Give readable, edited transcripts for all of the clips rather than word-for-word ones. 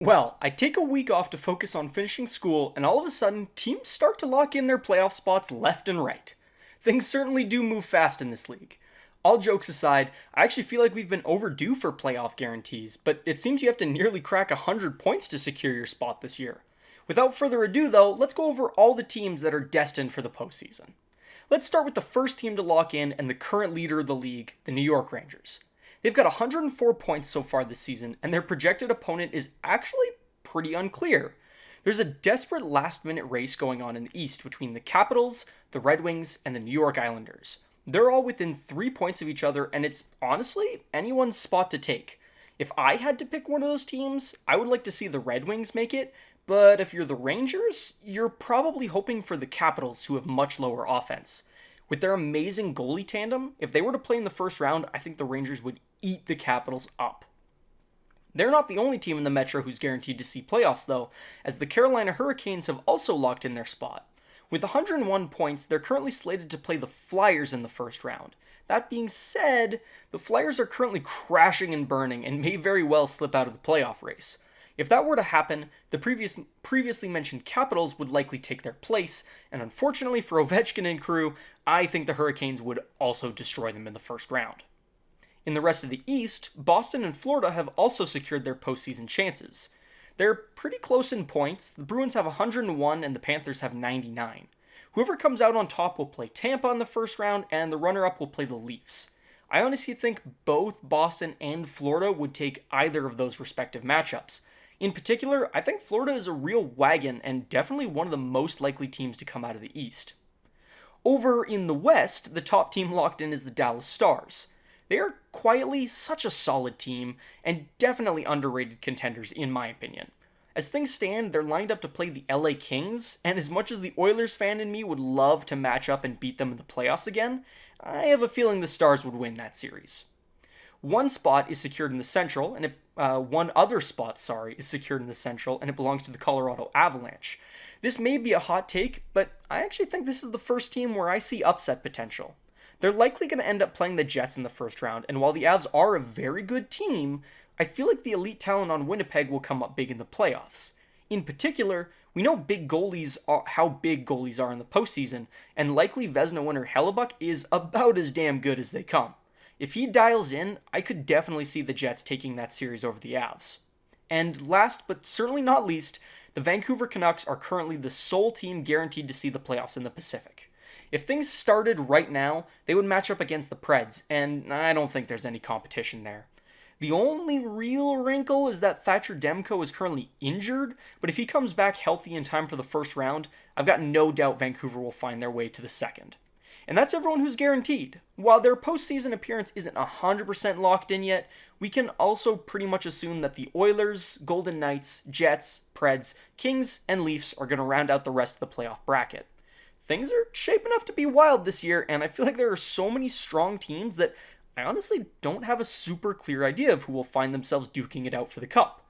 Well, I take a week off to focus on finishing school, and all of a sudden, teams start to lock in their playoff spots left and right. Things certainly do move fast in this league. All jokes aside, I actually feel like we've been overdue for playoff guarantees, but it seems you have to nearly crack 100 points to secure your spot this year. Without further ado, though, let's go over all the teams that are destined for the postseason. Let's start with the first team to lock in and the current leader of the league, the New York Rangers. They've got 104 points so far this season, and their projected opponent is actually pretty unclear. There's a desperate last minute race going on in the East between the Capitals, the Red Wings, and the New York Islanders. They're all within 3 points of each other, and it's honestly anyone's spot to take. If I had to pick one of those teams, I would like to see the Red Wings make it, but if you're the Rangers, you're probably hoping for the Capitals, who have much lower offense. With their amazing goalie tandem, if they were to play in the first round, I think the Rangers would eat the Capitals up. They're not the only team in the Metro who's guaranteed to see playoffs, though, as the Carolina Hurricanes have also locked in their spot. With 101 points, they're currently slated to play the Flyers in the first round. That being said, the Flyers are currently crashing and burning and may very well slip out of the playoff race. If that were to happen, the previously mentioned Capitals would likely take their place, and unfortunately for Ovechkin and crew, I think the Hurricanes would also destroy them in the first round. In the rest of the East, Boston and Florida have also secured their postseason chances. They're pretty close in points. The Bruins have 101 and the Panthers have 99. Whoever comes out on top will play Tampa in the first round, and the runner-up will play the Leafs. I honestly think both Boston and Florida would take either of those respective matchups. In particular, I think Florida is a real wagon and definitely one of the most likely teams to come out of the East. Over in the West, the top team locked in is the Dallas Stars. They are quietly such a solid team and definitely underrated contenders in my opinion. As things stand, they're lined up to play the LA Kings, and as much as the Oilers fan in me would love to match up and beat them in the playoffs again, I have a feeling the Stars would win that series. One spot is secured in the Central, and one other spot, is secured in the Central, and it belongs to the Colorado Avalanche. This may be a hot take, but I actually think this is the first team where I see upset potential. They're likely going to end up playing the Jets in the first round, and while the Avs are a very good team, I feel like the elite talent on Winnipeg will come up big in the playoffs. In particular, we know how big goalies are in the postseason, and likely Vezina winner Hellebuyck is about as damn good as they come. If he dials in, I could definitely see the Jets taking that series over the Avs. And last but certainly not least, the Vancouver Canucks are currently the sole team guaranteed to see the playoffs in the Pacific. If things started right now, they would match up against the Preds, and I don't think there's any competition there. The only real wrinkle is that Thatcher Demko is currently injured, but if he comes back healthy in time for the first round, I've got no doubt Vancouver will find their way to the second. And that's everyone who's guaranteed. While their postseason appearance isn't 100% locked in yet, we can also pretty much assume that the Oilers, Golden Knights, Jets, Preds, Kings, and Leafs are going to round out the rest of the playoff bracket. Things are shaping up to be wild this year, and I feel like there are so many strong teams that I honestly don't have a super clear idea of who will find themselves duking it out for the cup.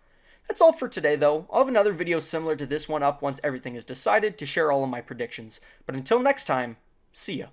That's all for today, though. I'll have another video similar to this one up once everything is decided to share all of my predictions. But until next time, see ya.